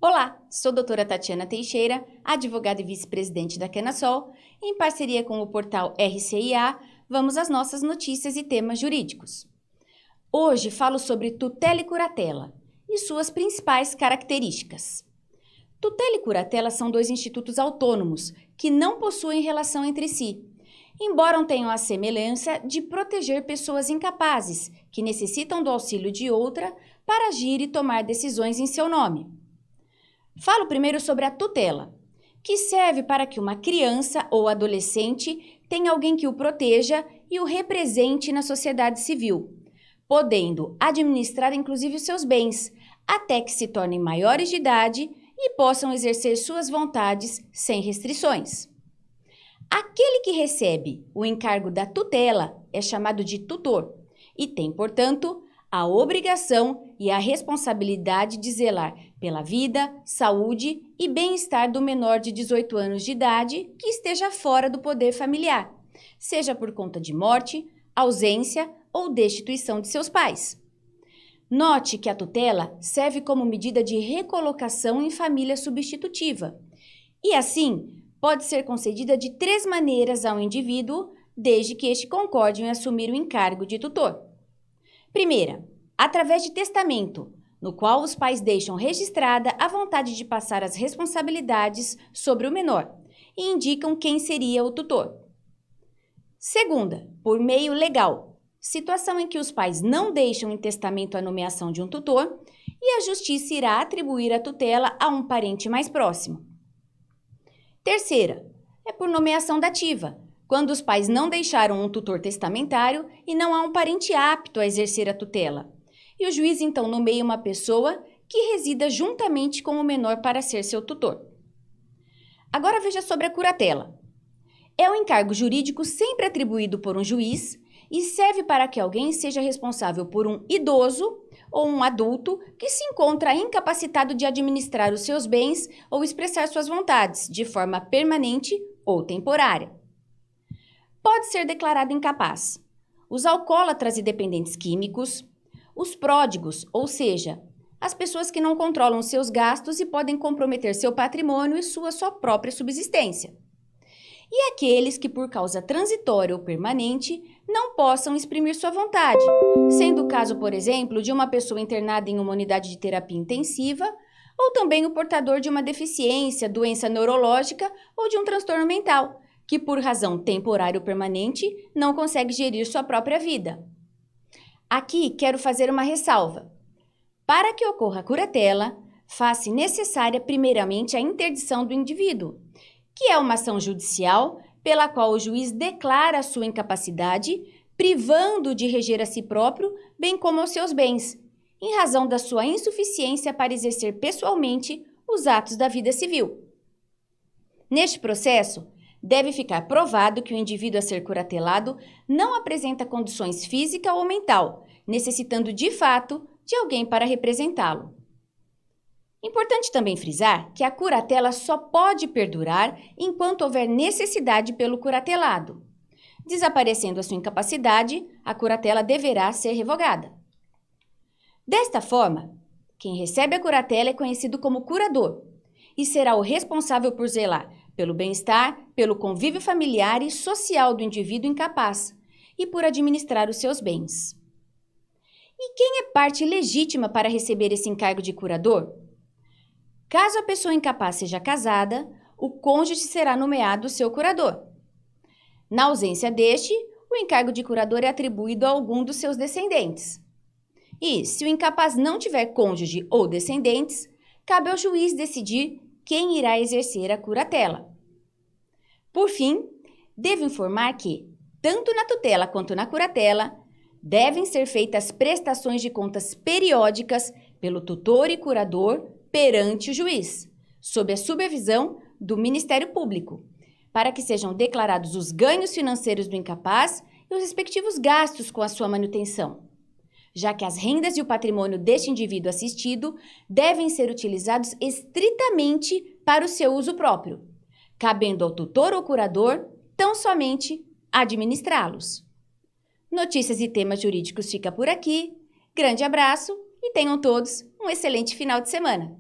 Olá, sou a doutora Tatiana Teixeira, advogada e vice-presidente da Kenasol. Em parceria com o portal RCIA, vamos às nossas notícias e temas jurídicos. Hoje falo sobre tutela e curatela e suas principais características. Tutela e curatela são dois institutos autônomos que não possuem relação entre si, embora tenham a semelhança de proteger pessoas incapazes que necessitam do auxílio de outra para agir e tomar decisões em seu nome. Falo primeiro sobre a tutela, que serve para que uma criança ou adolescente tenha alguém que o proteja e o represente na sociedade civil, podendo administrar inclusive os seus bens, até que se tornem maiores de idade e possam exercer suas vontades sem restrições. Aquele que recebe o encargo da tutela é chamado de tutor e tem, portanto, a obrigação e a responsabilidade de zelar pela vida, saúde e bem-estar do menor de 18 anos de idade que esteja fora do poder familiar, seja por conta de morte, ausência ou destituição de seus pais. Note que a tutela serve como medida de recolocação em família substitutiva e, assim, pode ser concedida de 3 maneiras ao indivíduo, desde que este concorde em assumir o encargo de tutor. Primeira, através de testamento, no qual os pais deixam registrada a vontade de passar as responsabilidades sobre o menor e indicam quem seria o tutor. Segunda, por meio legal, situação em que os pais não deixam em testamento a nomeação de um tutor e a justiça irá atribuir a tutela a um parente mais próximo. Terceira, é por nomeação dativa, quando os pais não deixaram um tutor testamentário e não há um parente apto a exercer a tutela. E o juiz então nomeia uma pessoa que resida juntamente com o menor para ser seu tutor. Agora veja sobre a curatela. É um encargo jurídico sempre atribuído por um juiz e serve para que alguém seja responsável por um idoso ou um adulto que se encontra incapacitado de administrar os seus bens ou expressar suas vontades de forma permanente ou temporária. Pode ser declarado incapaz os alcoólatras e dependentes químicos, os pródigos, ou seja, as pessoas que não controlam seus gastos e podem comprometer seu patrimônio e sua própria subsistência. E aqueles que, por causa transitória ou permanente, não possam exprimir sua vontade, sendo o caso, por exemplo, de uma pessoa internada em uma unidade de terapia intensiva, ou também o portador de uma deficiência, doença neurológica ou de um transtorno mental, que, por razão temporária ou permanente, não consegue gerir sua própria vida. Aqui quero fazer uma ressalva. Para que ocorra a curatela, faz-se necessária primeiramente a interdição do indivíduo, que é uma ação judicial pela qual o juiz declara a sua incapacidade, privando de reger a si próprio, bem como aos seus bens, em razão da sua insuficiência para exercer pessoalmente os atos da vida civil. Neste processo, deve ficar provado que o indivíduo a ser curatelado não apresenta condições física ou mental, necessitando de fato de alguém para representá-lo. Importante também frisar que a curatela só pode perdurar enquanto houver necessidade pelo curatelado. Desaparecendo a sua incapacidade, a curatela deverá ser revogada. Desta forma, quem recebe a curatela é conhecido como curador e será o responsável por zelar pelo bem-estar, pelo convívio familiar e social do indivíduo incapaz e por administrar os seus bens. E quem é parte legítima para receber esse encargo de curador? Caso a pessoa incapaz seja casada, o cônjuge será nomeado seu curador. Na ausência deste, o encargo de curador é atribuído a algum dos seus descendentes. E, se o incapaz não tiver cônjuge ou descendentes, cabe ao juiz decidir quem irá exercer a curatela. Por fim, devo informar que, tanto na tutela quanto na curatela, devem ser feitas prestações de contas periódicas pelo tutor e curador perante o juiz, sob a supervisão do Ministério Público, para que sejam declarados os ganhos financeiros do incapaz e os respectivos gastos com a sua manutenção, já que as rendas e o patrimônio deste indivíduo assistido devem ser utilizados estritamente para o seu uso próprio, cabendo ao tutor ou curador tão somente administrá-los. Notícias e temas jurídicos fica por aqui. Grande abraço e tenham todos um excelente final de semana.